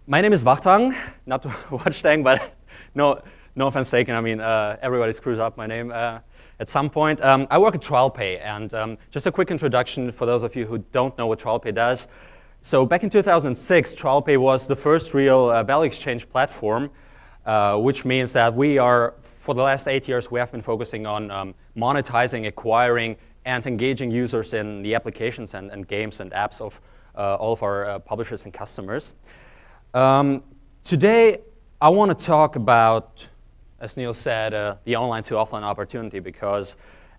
My name is Wachtang, not Wachtang, but no offense taken. I mean, everybody screws up my name at some point. I work at TrialPay, and just a quick introduction for those of you who don't know what TrialPay does. So back in 2006, TrialPay was the first real value exchange platform, which means that we are, for the last 8 years, we have been focusing on monetizing, acquiring, and engaging users in the applications and games and apps of all of our publishers and customers. Today, I want to talk about, as Neil said, the online to offline opportunity, because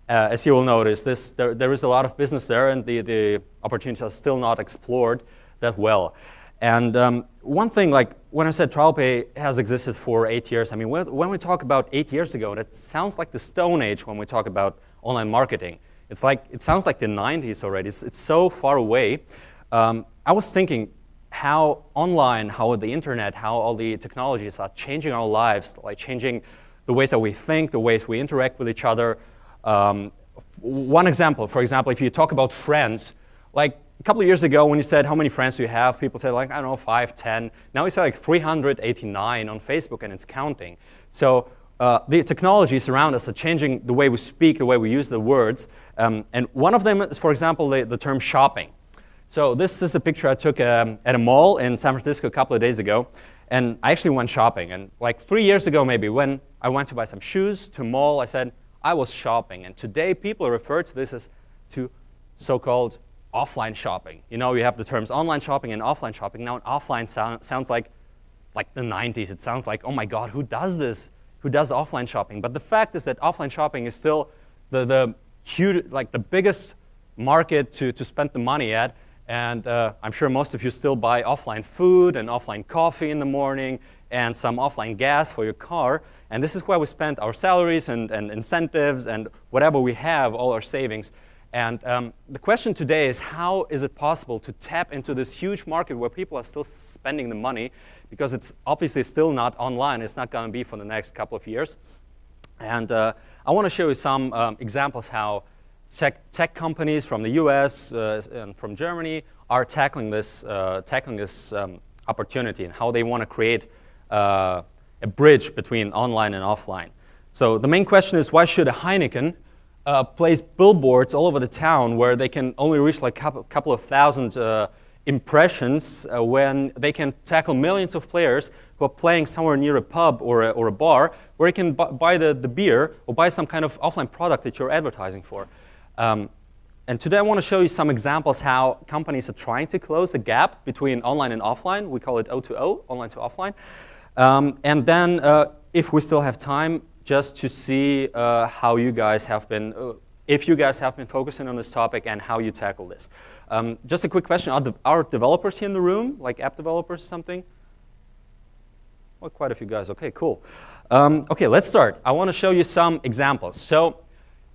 as you will notice, there is a lot of business there, and the opportunities are still not explored that well. And one thing, like when I said TrialPay has existed for 8 years, I mean, when we talk about 8 years ago, that sounds like the Stone Age when we talk about online marketing. It's like, it sounds like the 90s already. It's so far away. I was thinking how online, how the internet, how all the technologies are changing our lives, like changing the ways that we think, the ways we interact with each other. One example, for example, if you talk about friends, like a couple of years ago when you said how many friends do you have, people said like, I don't know, 5, 10. Now we say like 389 on Facebook, and it's counting. So the technologies around us are changing the way we speak, the way we use the words. And one of them is, for example, the term shopping. So this is a picture I took at a mall in San Francisco a couple of days ago. And I actually went shopping. And like 3 years ago, maybe, when I went to buy some shoes to a mall, I said I was shopping. And today, people refer to this as to so-called offline shopping. You know, you have the terms online shopping and offline shopping. Now, offline sounds like the 90s. It sounds like, oh my God, who does this? Who does offline shopping? But the fact is that offline shopping is still the huge, like the biggest market to spend the money at. And I'm sure most of you still buy offline food and offline coffee in the morning and some offline gas for your car. And this is where we spend our salaries and incentives and whatever we have, all our savings. And the question today is, how is it possible to tap into this huge market where people are still spending the money? Because it's obviously still not online. It's not going to be for the next couple of years. And I want to show you some examples how tech companies from the US and from Germany are tackling this opportunity, and how they want to create a bridge between online and offline. So the main question is, why should a Heineken place billboards all over the town where they can only reach like a couple of thousand impressions when they can tackle millions of players who are playing somewhere near a pub or a bar where you can buy the beer or buy some kind of offline product that you're advertising for. And today I want to show you some examples how companies are trying to close the gap between online and offline. We call it O2O, online to offline. And then, if we still have time, just to see how you guys have been, if you guys have been focusing on this topic and how you tackle this. Just a quick question, are developers here in the room, like app developers or something? Well, quite a few guys, okay, cool. Okay, let's start. I want to show you some examples. So,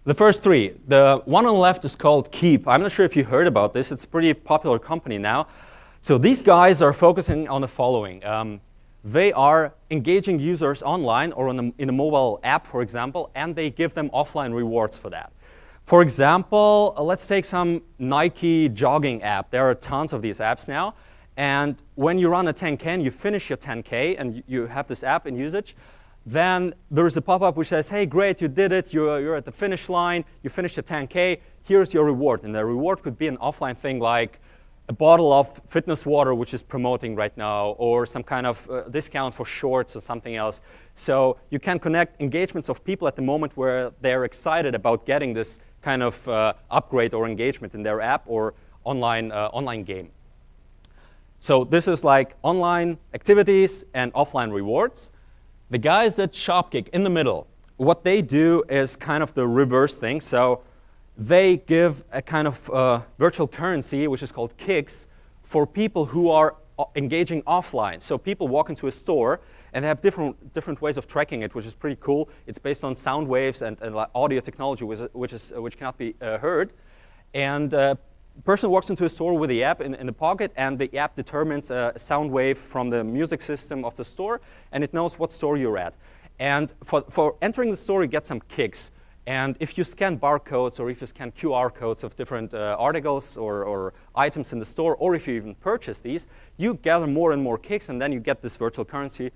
the first three, the one on the left is called Keep. I'm not sure if you heard about this. It's a pretty popular company now. So these guys are focusing on the following. They are engaging users online or in a mobile app, for example, and they give them offline rewards for that. For example, let's take some Nike jogging app. There are tons of these apps now. And when you run a 10K and you finish your 10K and you have this app in usage, then there's a pop-up which says, hey, great, you did it, you're at the finish line, you finished the 10K, here's your reward. And the reward could be an offline thing like a bottle of fitness water, which is promoting right now, or some kind of discount for shorts or something else. So you can connect engagements of people at the moment where they're excited about getting this kind of upgrade or engagement in their app or online game. So this is like online activities and offline rewards. The guys at Shopkick in the middle, what they do is kind of the reverse thing. So they give a kind of virtual currency, which is called kicks, for people who are engaging offline. So people walk into a store and they have different ways of tracking it, which is pretty cool. It's based on sound waves and audio technology, which cannot be heard. And person walks into a store with the app in the pocket, and the app determines a sound wave from the music system of the store, and it knows what store you're at. And for entering the store, you get some kicks. And if you scan barcodes or if you scan QR codes of different articles or items in the store, or if you even purchase these, you gather more and more kicks, and then you get this virtual currency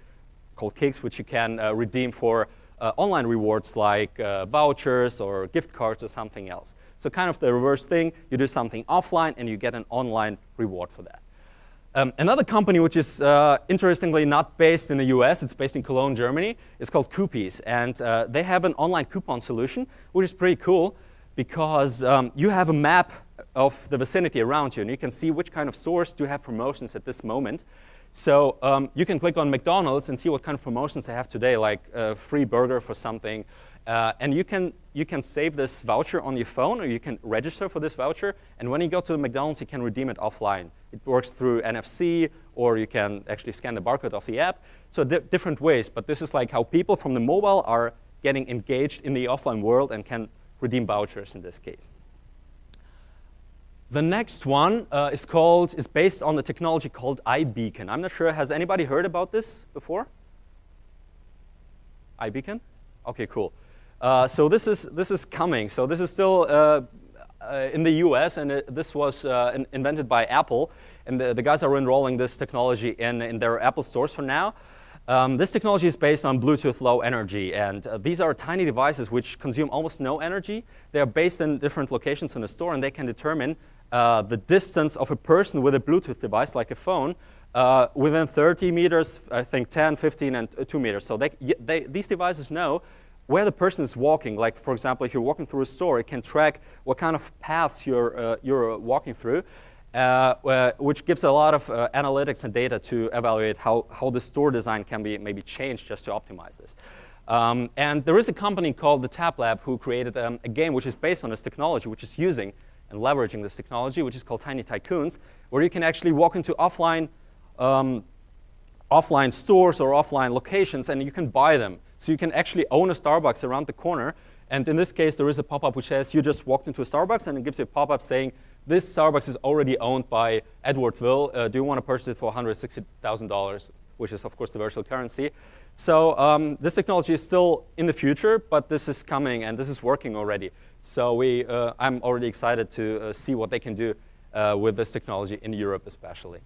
called kicks, which you can redeem for online rewards like vouchers or gift cards or something else. So kind of the reverse thing, you do something offline and you get an online reward for that. Another company which is interestingly not based in the US, it's based in Cologne, Germany, is called Coupes. And they have an online coupon solution, which is pretty cool because you have a map of the vicinity around you and you can see which kind of stores do have promotions at this moment. So you can click on McDonald's and see what kind of promotions they have today, like a free burger for something. And you can save this voucher on your phone, or you can register for this voucher. And when you go to the McDonald's, you can redeem it offline. It works through NFC, or you can actually scan the barcode of the app. So different ways. But this is like how people from the mobile are getting engaged in the offline world and can redeem vouchers in this case. The next one is based on the technology called iBeacon. I'm not sure, has anybody heard about this before? iBeacon? Okay, cool. So this is coming. So this is still in the US, and this was invented by Apple. And the guys are enrolling this technology in their Apple stores for now. This technology is based on Bluetooth Low Energy, and these are tiny devices which consume almost no energy. They are based in different locations in the store, and they can determine the distance of a person with a Bluetooth device, like a phone, within 30 meters, I think 10, 15, and 2 meters. So these devices know where the person is walking. Like, for example, if you're walking through a store, it can track what kind of paths you're walking through, which gives a lot of analytics and data to evaluate how the store design can be maybe changed just to optimize this. And there is a company called the Tab Lab who created a game which is based on this technology, which is using and leveraging this technology, which is called Tiny Tycoons, where you can actually walk into offline stores or offline locations, and you can buy them. So you can actually own a Starbucks around the corner. And in this case, there is a pop-up which says you just walked into a Starbucks, and it gives you a pop-up saying, this Starbucks is already owned by Edwardville. Do you want to purchase it for $160,000, which is, of course, the virtual currency. So this technology is still in the future, but this is coming, and this is working already. So I'm already excited to see what they can do with this technology in Europe especially.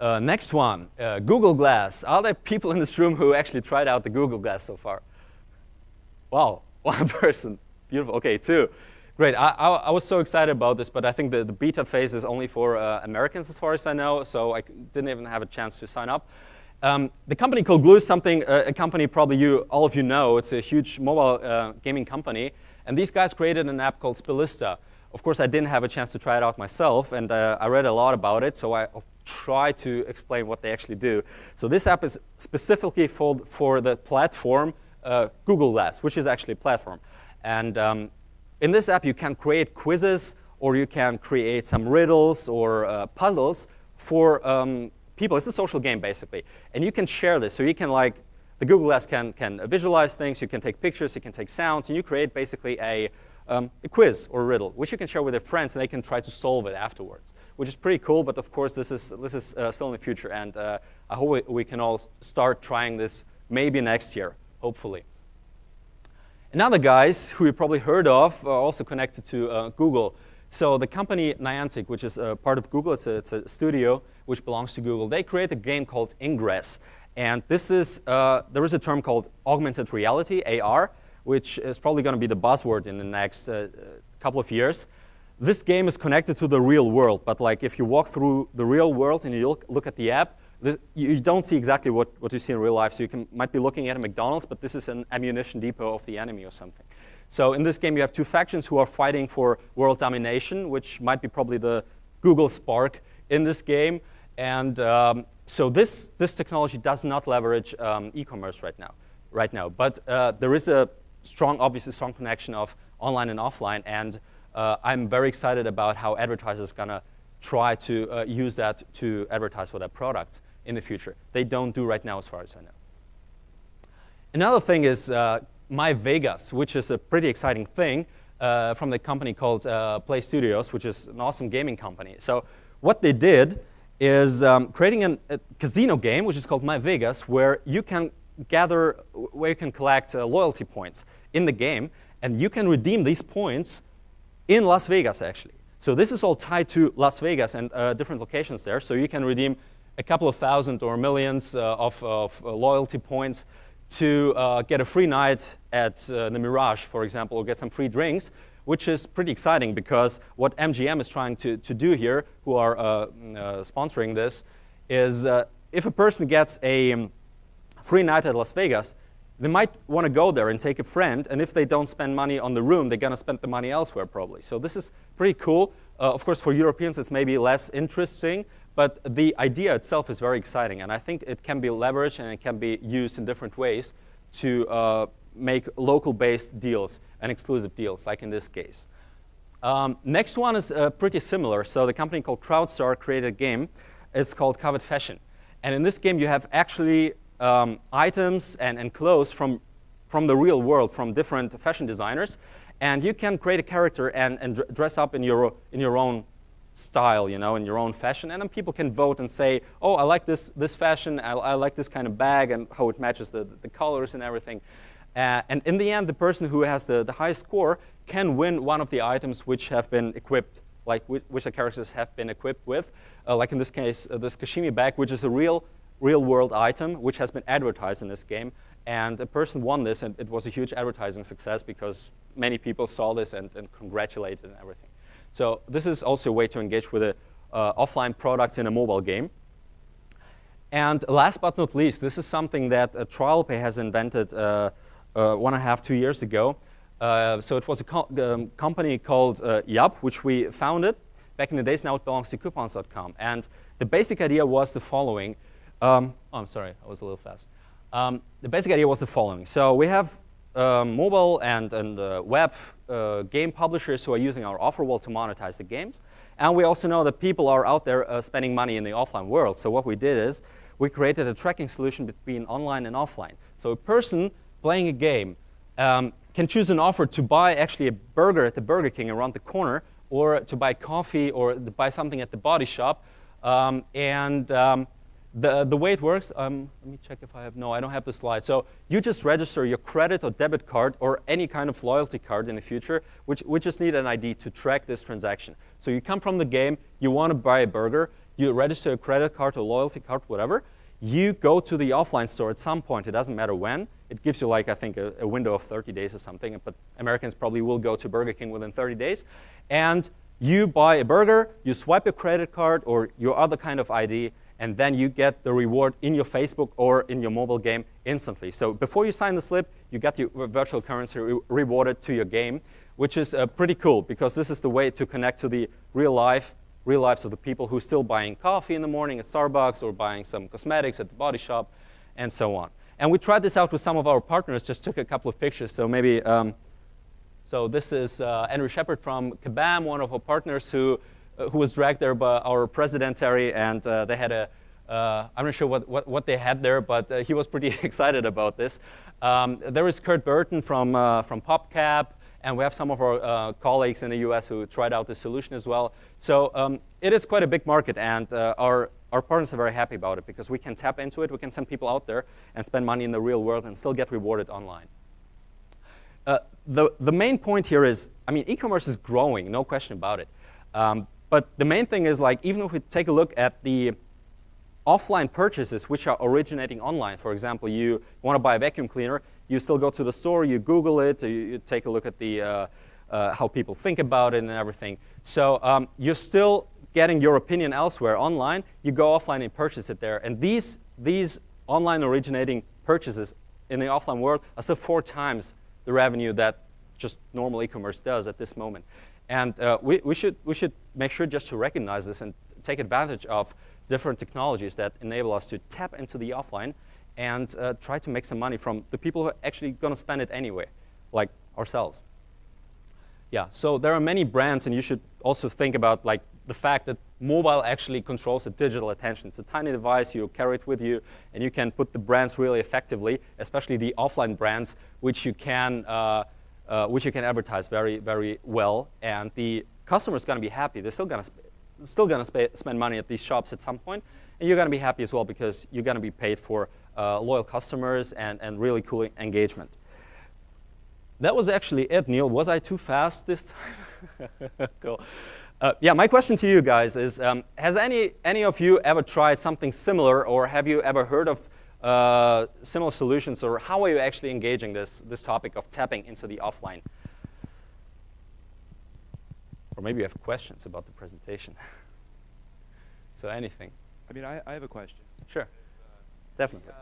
Next one, Google Glass. Are there people in this room who actually tried out the Google Glass so far? Wow, one person. Beautiful. OK, two. Great. I was so excited about this, but I think the beta phase is only for Americans as far as I know, so I didn't even have a chance to sign up. The company called Glue is something, a company probably all of you know. It's a huge mobile gaming company. And these guys created an app called Spillista. Of course, I didn't have a chance to try it out myself, and I read a lot about it, so I'll try to explain what they actually do. So this app is specifically for the platform Google Glass, which is actually a platform. And in this app, you can create quizzes, or you can create some riddles or puzzles for people. It's a social game, basically. And you can share this. So you can, like, the Google Glass can visualize things. You can take pictures. You can take sounds. And you create basically a quiz or a riddle, which you can share with your friends, and they can try to solve it afterwards, which is pretty cool. But of course, this is still in the future, and I hope we can all start trying this maybe next year, hopefully. Another guys who you probably heard of are also connected to Google. So the company Niantic, which is part of Google, it's a studio which belongs to Google. They create a game called Ingress, and this is there is a term called augmented reality (AR), which is probably going to be the buzzword in the next couple of years. This game is connected to the real world, but like if you walk through the real world and you look at the app, you don't see exactly what you see in real life. So you might be looking at a McDonald's, but this is an ammunition depot of the enemy or something. So in this game, you have two factions who are fighting for world domination, which might be probably the Google Spark in this game. And so this technology does not leverage e-commerce right now. But there is obviously strong connection of online and offline, and I'm very excited about how advertisers are gonna try to use that to advertise for their products in the future. They don't do right now, as far as I know. Another thing is My Vegas, which is a pretty exciting thing from the company called Play Studios, which is an awesome gaming company. So what they did is creating a casino game, which is called My Vegas, where you can collect loyalty points in the game, and you can redeem these points in Las Vegas, actually. So this is all tied to Las Vegas and different locations there. So you can redeem a couple of thousand or millions of loyalty points to get a free night at the Mirage, for example, or get some free drinks, which is pretty exciting because what MGM is trying to do here, who are sponsoring this, is if a person gets a free night at Las Vegas, they might want to go there and take a friend, and if they don't spend money on the room, they're going to spend the money elsewhere probably. So this is pretty cool. Of course, for Europeans, it's maybe less interesting, but the idea itself is very exciting, and I think it can be leveraged and it can be used in different ways to make local-based deals and exclusive deals, like in this case. Next one is pretty similar. So the company called CrowdStar created a game. It's called Covet Fashion. And in this game, you have actually items and clothes from the real world, from different fashion designers. And you can create a character and dress up in your own style, in your own fashion. And then people can vote and say, oh, I like this fashion, I like this kind of bag, and how it matches the colors and everything. And in the end, the person who has the highest score can win one of the items which have been equipped, like which the characters have been equipped with. Like in this case, this Kashimi bag, which is a real-world item, which has been advertised in this game. And a person won this, and it was a huge advertising success because many people saw this and congratulated and everything. So this is also a way to engage with offline products in a mobile game. And last but not least, this is something that TrialPay has invented 1.5 to 2 years ago. So it was a company called Yup, which we founded back in the days. Now it belongs to coupons.com. And the basic idea was the following. Oh, I'm sorry, I was a little fast. The basic idea was the following. So we have mobile and web game publishers who are using our offer wall to monetize the games. And we also know that people are out there spending money in the offline world. So what we did is we created a tracking solution between online and offline. So a person playing a game can choose an offer to buy actually a burger at the Burger King around the corner, or to buy coffee, or to buy something at the body shop. The way it works, let me check if I have, no, I don't have the slide. So you just register your credit or debit card or any kind of loyalty card in the future, which we just need an ID to track this transaction. So you come from the game, you want to buy a burger, you register a credit card or loyalty card, whatever. You go to the offline store at some point, it doesn't matter when. It gives you, like, I think, a window of 30 days or something, but Americans probably will go to Burger King within 30 days. And you buy a burger, you swipe your credit card or your other kind of ID, and then you get the reward in your Facebook or in your mobile game instantly. So before you sign the slip, you get your virtual currency rewarded to your game, which is pretty cool because this is the way to connect to the real lives of the people who are still buying coffee in the morning at Starbucks or buying some cosmetics at the body shop and so on. And we tried this out with some of our partners, just took a couple of pictures. So maybe, so this is Andrew Shepard from Kabam, one of our partners who was dragged there by our president, Terry, and they had I'm not sure what they had there, but he was pretty excited about this. There is Kurt Burton from PopCap, and we have some of our colleagues in the US who tried out this solution as well. So it is quite a big market, and our partners are very happy about it because we can tap into it, we can send people out there and spend money in the real world and still get rewarded online. The main point here is, I mean, e-commerce is growing, no question about it. But the main thing is, like, even if we take a look at the offline purchases which are originating online, for example, you want to buy a vacuum cleaner, you still go to the store, you Google it, you take a look at the how people think about it and everything. So you're still getting your opinion elsewhere online. You go offline and purchase it there. And these online originating purchases in the offline world are still 4 times the revenue that just normal e-commerce does at this moment. And we should make sure just to recognize this and take advantage of different technologies that enable us to tap into the offline and try to make some money from the people who are actually going to spend it anyway, like ourselves. Yeah, so there are many brands, and you should also think about, like, the fact that mobile actually controls the digital attention. It's a tiny device, you carry it with you, and you can put the brands really effectively, especially the offline brands, which you can advertise very, very well, and the customer's going to be happy. They're still going to spend money at these shops at some point, and you're going to be happy as well because you're going to be paid for loyal customers, and really cool engagement. That was actually it, Neil. Was I too fast this time? Cool. Yeah, my question to you guys is, has any of you ever tried something similar, or have you ever heard of similar solutions, or how are you actually engaging this topic of tapping into the offline? Or maybe you have questions about the presentation. So anything. I mean, I have a question. Sure, definitely.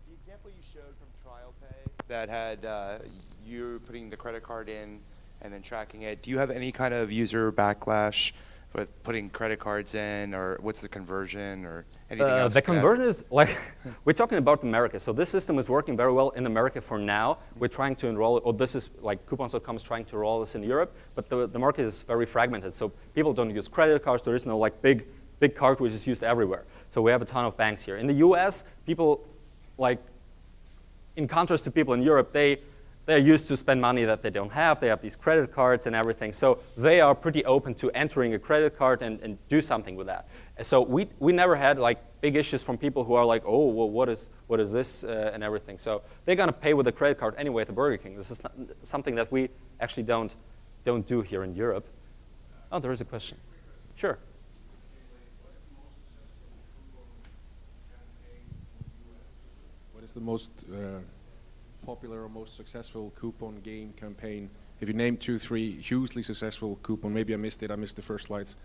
The example you showed from TrialPay that had you putting the credit card in and then tracking it, do you have any kind of user backlash with putting credit cards in, or what's the conversion, or anything else? The conversion is like, we're talking about America. So this system is working very well in America for now. We're trying to enroll it, or this is like coupons.com is trying to roll this in Europe, but the market is very fragmented. So people don't use credit cards. There is no like big card which is used everywhere. So we have a ton of banks here. In the US, people, like, in contrast to people in Europe, they're used to spend money that they don't have. They have these credit cards and everything. So they are pretty open to entering a credit card and do something with that. And so we never had like big issues from people who are like, oh, well, what is this and everything. So they're going to pay with a credit card anyway at the Burger King. This is not something that we actually don't do here in Europe. Oh, there is a question. Sure. What is the most popular or most successful coupon game campaign? If you name 2, 3 hugely successful coupon, maybe I missed it, I missed the first slides,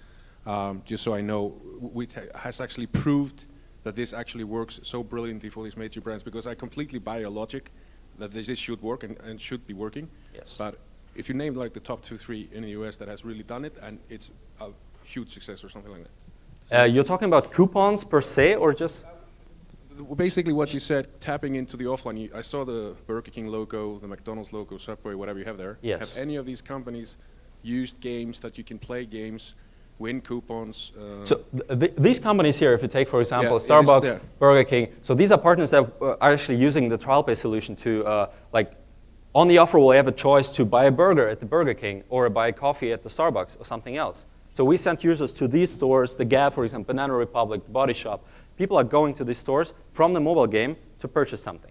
just so I know, which has actually proved that this actually works so brilliantly for these major brands, because I completely buy your logic that this should work and should be working. Yes. But if you name like the top 2, 3 in the US that has really done it and it's a huge success or something like that. So You're talking about coupons per se, or just? basically what you said, tapping into the offline. I saw the Burger King logo, the McDonald's logo, Subway, whatever you have there. Yes. Have any of these companies used games that you can play games, win coupons? So these companies here, if you take, for example, Yeah, Starbucks, Burger King, so these are partners that are actually using the TrialPay solution to, like, on the offer, we'll have a choice to buy a burger at the Burger King or buy a coffee at the Starbucks or something else. So we send users to these stores, the Gap, for example, Banana Republic, Body Shop. People are going to these stores from the mobile game to purchase something.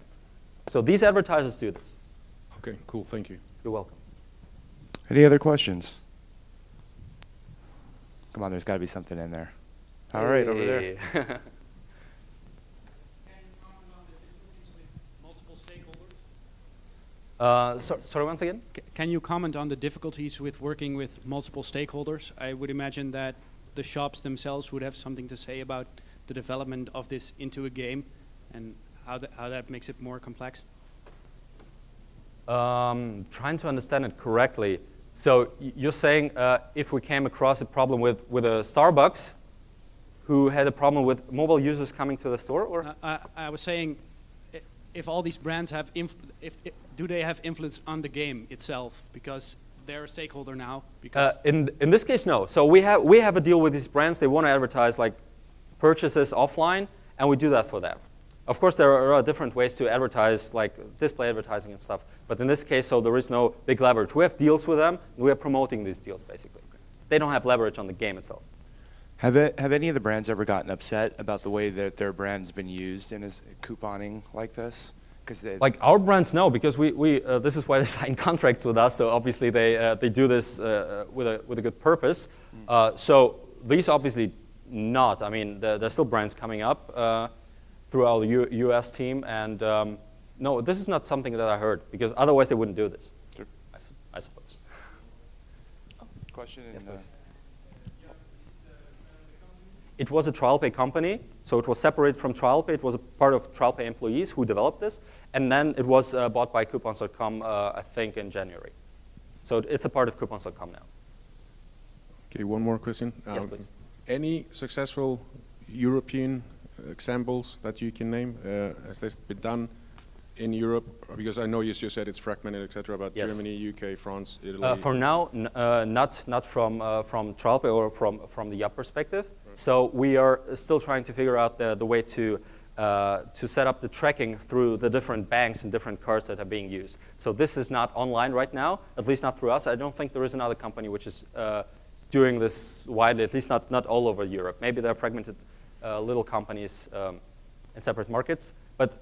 So these advertisers do this. Okay, cool, thank you. You're welcome. Any other questions? Come on, there's got to be something in there. All right, over there. Sorry, once again? Can you comment on the difficulties with working with multiple stakeholders? I would imagine that the shops themselves would have something to say about the development of this into a game and how that makes it more complex. Trying to understand it correctly. So you're saying if we came across a problem with a Starbucks who had a problem with mobile users coming to the store, or? I was saying, if all these brands have, do they have influence on the game itself? Because they're a stakeholder now. Because in this case, no. So we have a deal with these brands. They want to advertise like purchases offline, and we do that for them. Of course, there are different ways to advertise, like display advertising and stuff. But in this case, so there is no big leverage. We have deals with them, and we are promoting these deals, basically. They don't have leverage on the game itself. Have any of the brands ever gotten upset about the way that their brand's been used in couponing like this? Like our brands, no, because this is why they sign contracts with us. So obviously they do this with a good purpose. So these obviously not. I mean, there's still brands coming up through our US team, and no, this is not something that I heard, because otherwise they wouldn't do this. Sure. I suppose. Question? Yes, please. It was a TrialPay company, so it was separated from TrialPay. It was a part of TrialPay employees who developed this, and then it was bought by coupons.com, I think, in January. So it's a part of coupons.com now. Okay, one more question. Yes, please. Any successful European examples that you can name? Has this been done in Europe? Because I know you just said it's fragmented, etc. But yes. Germany, UK, France, Italy. For now, not from TrialPay or from the Yap perspective. Right. So we are still trying to figure out the way to set up the tracking through the different banks and different cards that are being used. So this is not online right now, at least not through us. I don't think there is another company which is doing this widely, at least not all over Europe. Maybe there are fragmented little companies in separate markets, But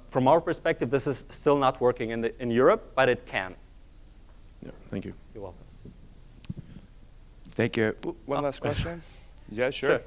from our perspective, this is still not working in Europe, but it can. Yeah, thank you. You're welcome. Thank you. Ooh, one last question? Yeah, sure. Sure.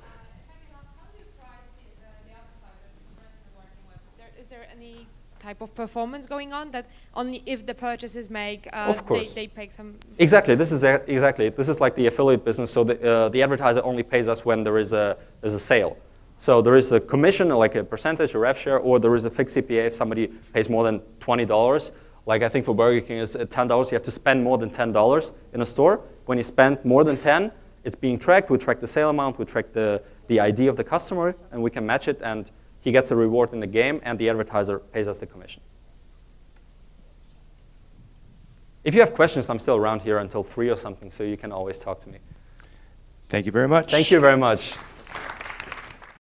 Is there any type of performance going on that only if the purchases make, Of course. they pay some? Exactly. This is like the affiliate business. So the advertiser only pays us when there is a sale. So there is a commission, like a percentage, a rev share, or there is a fixed CPA if somebody pays more than $20. Like I think for Burger King is $10. You have to spend more than $10 in a store. When you spend more than 10, it's being tracked. We track the sale amount. We track the ID of the customer, and we can match it. And he gets a reward in the game, and the advertiser pays us the commission. If you have questions, I'm still around here until 3 or something, so you can always talk to me. Thank you very much. Thank you very much.